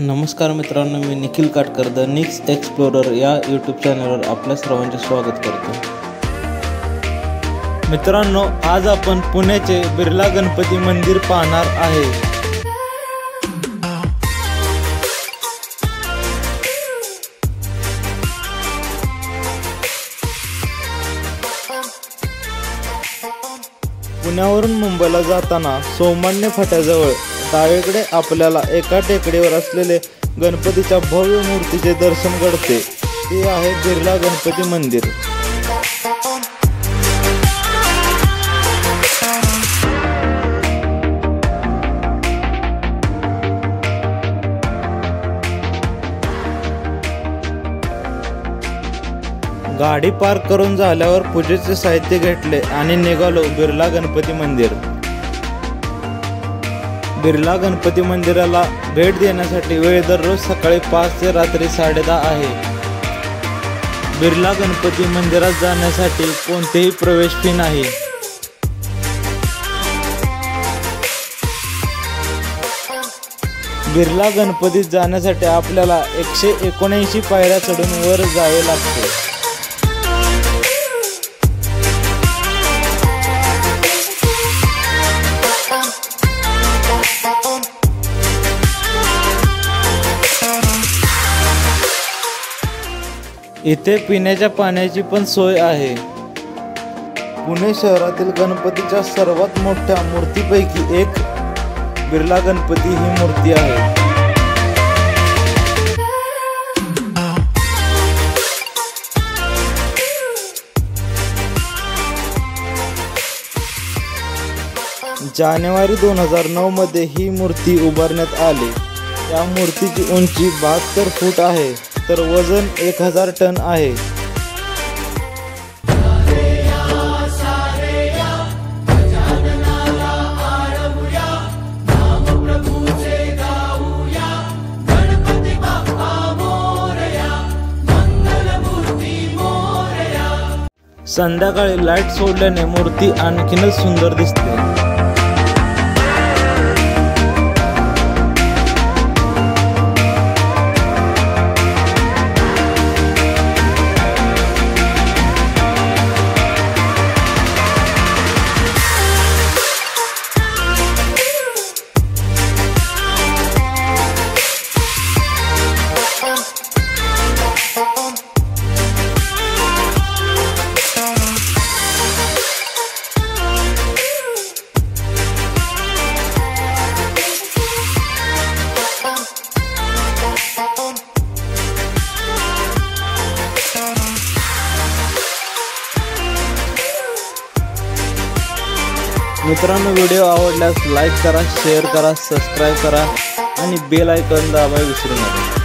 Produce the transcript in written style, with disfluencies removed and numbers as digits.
नमस्कार मित्रांनो, मी Nikhil Katkar the Nix Explorer या यूट्यूब चॅनलवर आपल्या सर्वांचे स्वागत करतो। मित्रांनो, आज आपण पुण्याचे बिर्ला गणपती मंदिर पाहणार आहे। पुण्यावरून मुंबईला जाताना सोमान्य फाट्याजवळ डावीकडे आपल्याला एका टेकडीवर असलेले गणपतीच्या भव्य मूर्तीचे दर्शन घडते। ते आहे बिर्ला गणपती मंदिर। गाडी पार्क करून झाल्यावर पूजेचे साहित्य घेतले आणि निघालो बिर्ला गणपती मंदिर। बिर्ला गणपती मंदिराला भेट देण्यासाठी वेळ दररोज सकाळी 5 ते रात्री 10:30 आहे। बिर्ला गणपती मंदिरात जाण्यासाठी कोणतेही प्रवेश फी नाही। बिर्ला गणपतीत जाण्यासाठी आपल्याला 179 पायऱ्या चढून वर जावे लागते। इथे पिण्याच्या पाण्याची पण सोय आहे। पुणे शहरातील गणपतीच्या सर्वात मोठ्या मूर्तीपैकी एक बिर्ला गणपती ही मूर्ती आहे। जानेवारी 2009 मध्ये ही मूर्ती उभारण्यात आली। या मूर्तीची उंची 72 फूट आहे तर वजन 1000 टन आहे। संध्याकाळी लाईट सोडल्याने मूर्ती आणखीनच सुंदर दिसते। मित्रांनो, व्हिडिओ आवडल्यास लाईक करा, शेअर करा, सबस्क्राईब करा आणि बेल आयकॉन दाबायला विसरू नका।